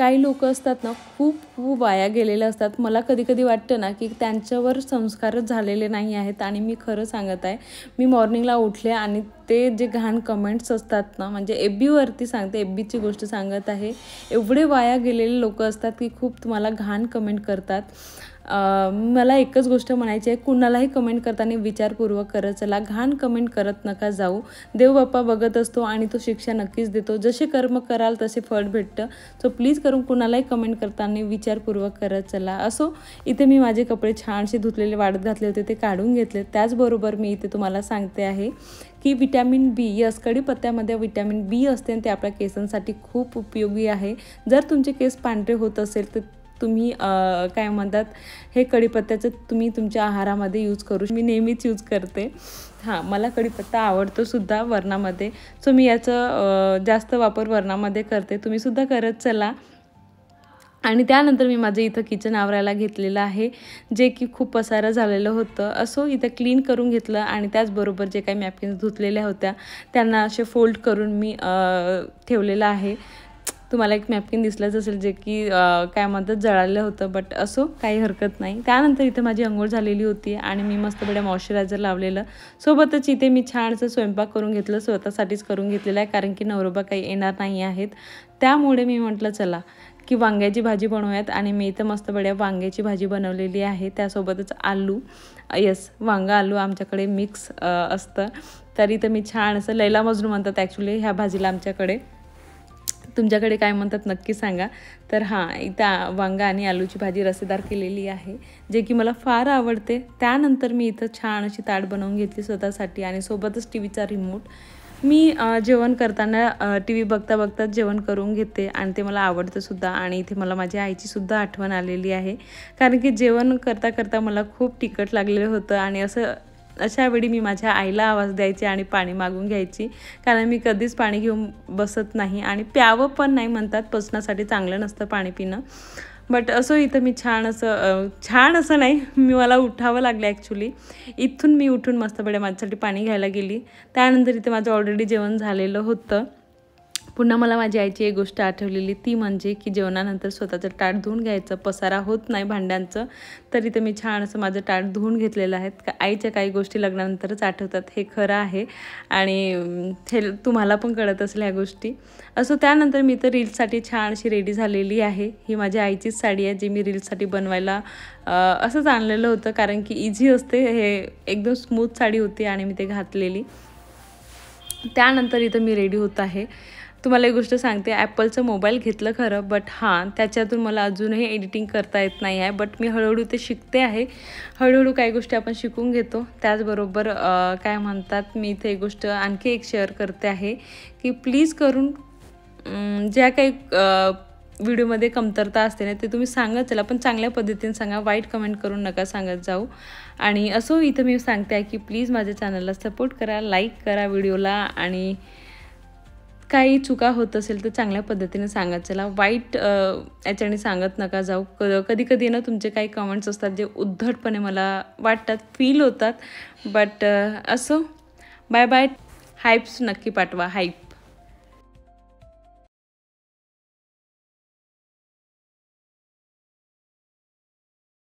काही लोक असतात ना, खूप खूप वाया गेलेले असतात. मला कधी कधी वाटतं ना की त्यांच्यावर संस्कारच झालेले नाही आहेत. आणि मी खरं सांगत आहे, मी मॉर्निंगला उठले आणि ते जे घाण कमेंट्स असतात ना, म्हणजे FB वरती सांगते, FBची गोष्ट सांगत आहे, एवढे वाया गेलेले लोक असतात की खूप तुम्हाला घाण कमेंट करतात. मला एकच गोष्ट म्हणायची आहे, कुणालाही कमेंट करताना विचारपूर्वक करत चला, घाण कमेंट करत नका जाऊ. देव बाप्पा बघत असतो आणि तो शिक्षा नक्कीच देतो. जसे कर्म कराल तसे फळ भेटतं. सो प्लीज करून कुणालाही कमेंट करताना विचारपूर्वक करत चला. असो, इथे मी माझे कपडे छानसे धुतलेले वाळत घातले होते, ते काढून घेतले. त्याचबरोबर मी इथे तुम्हाला सांगते आहे की विटॅमिन B, यस, कढीपत्त्यामध्ये विटॅमिन B असते आणि ते आपल्या केसांसाठी खूप उपयोगी आहे. जर तुमचे केस पांढरे होत असेल तर तुम्ही काय म्हणतात, हे कढीपत्त्याचं तुम्ही तुमच्या आहारामध्ये यूज करू. मी नेहमीच यूज करते. हां, मला कढीपत्ता आवडतो सुद्धा वरणामध्ये. सो मी याचं जास्त वापर वरणामध्ये करते. तुम्हीसुद्धा करत चला. आणि त्यानंतर मी माझं इथं किचन आवरायला घेतलेलं आहे, जे की खूप पसारा झालेलं होतं. असो, इथं क्लीन करून घेतलं आणि त्याचबरोबर जे काही नॅपकिन्स धुतलेल्या होत्या त्यांना असे फोल्ड करून मी ठेवलेलं आहे. तुम्हाला एक नॅपकिन दिसलंच असेल जे की काय म्हणतात, जळालेलं होतं, बट असो, काही हरकत नाही. त्यानंतर इथे माझी अंघोळ झालेली होती आणि मी मस्त बड्या मॉइश्चरायझर लावलेलं. सोबतच इथे मी छानसं स्वयंपाक करून घेतलं, स्वतःसाठीच करून घेतलेलं आहे, कारण की नवरोबा काही येणार नाही आहेत. त्यामुळे मी म्हटलं चला की वांग्याची भाजी बनवूयात. आणि मी इथं मस्त बड्या वांग्याची भाजी बनवलेली आहे. त्यासोबतच आलू, यस, वांगा आलू आमच्याकडे मिक्स असतं. तर इथं मी छान असं, लैला मजनू म्हणतात ॲक्च्युली ह्या भाजीला आमच्याकडे. तुमच्याकडे काय म्हणतात नक्की सांगा. तर हां, इथं वांगा आणि आलूची भाजी रसेदार केलेली आहे, जे की मला फार आवडते. त्यानंतर मी इथं छान अशी ताट बनवून घेतली स्वतःसाठी आणि सोबतच टीव्हीचा रिमोट. मी जेवण करताना TV बघता बघताच जेवण करून घेते आणि ते मला आवडतं सुद्धा. आणि इथे मला माझ्या आईचीसुद्धा आठवण आलेली आहे, कारण की जेवण करता करता मला खूप तिखट लागलेलं होतं आणि अशा वेळी मी माझ्या आईला आवाज द्यायचे आणि पाणी मागून घ्यायची, कारण मी कधीच पाणी घेऊन बसत नाही आणि प्यावं पण नाही, म्हणतात पचनासाठी चांगलं नसतं पाणी पिणं. बट असं इथं मी छान असं नाही, मला उठावं लागलं ॲक्च्युली. इथून मी उठून मस्त बड्या माझ्यासाठी पाणी घ्यायला गेली. त्यानंतर इथे माझं ऑलरेडी जेवण झालेलं होतं. पुन्हा मला माझी आईची एक गोष्ट आठवलेली, ती म्हणजे की जेवणानंतर स्वतःचं ताट धुवून घ्यायचं, पसारा होत नाही भांड्यांचं. तर इथं मी छान असं माझं ताट धुवून घेतलेलं आहे. आईच्या काही गोष्टी लग्नानंतरच आठवतात, हे खरं आहे आणि हे तुम्हाला पण कळत असेल ह्या गोष्टी. असं त्यानंतर मी तर रील्ससाठी छान अशी रेडी झालेली आहे. ही माझ्या आईचीच साडी आहे, जी मी रील्ससाठी बनवायला असंच आणलेलं होतं, कारण की इझी असते. हे एकदम स्मूथ साडी होती आणि मी ते घातलेली. त्यानंतर इथं मी रेडी होत आहे. तुम्हाला एक गोष्ट सांगते, ॲपलचं मोबाईल घेतलं खरं, बट हां, त्याच्यातून मला अजूनही एडिटिंग करता येत नाही आहे. बट मी हळूहळू ते शिकते आहे. हळूहळू काही गोष्टी आपण शिकून घेतो. त्याचबरोबर काय म्हणतात, मी इथे एक गोष्ट आणखी एक शेअर करते आहे की प्लीज करून ज्या काही व्हिडिओमध्ये कमतरता असते ना, ते तुम्ही सांगत चला, पण चांगल्या पद्धतीने सांगा, वाईट कमेंट करून नका सांगत जाऊ. आणि असो, इथं मी सांगते आहे की प्लीज माझ्या चॅनलला सपोर्ट करा, लाईक करा व्हिडिओला, आणि काही चुका होत असेल तर चांगल्या पद्धतीने सांगत चला, वाईट याच्याने सांगत नका जाऊ. कधी कधी ना तुमचे काही कमेंट्स असतात जे उद्धटपणे मला वाटतात, फील होतात. बट असो, बाय बाय. हाईप्स नक्की पाठवा, हाईप.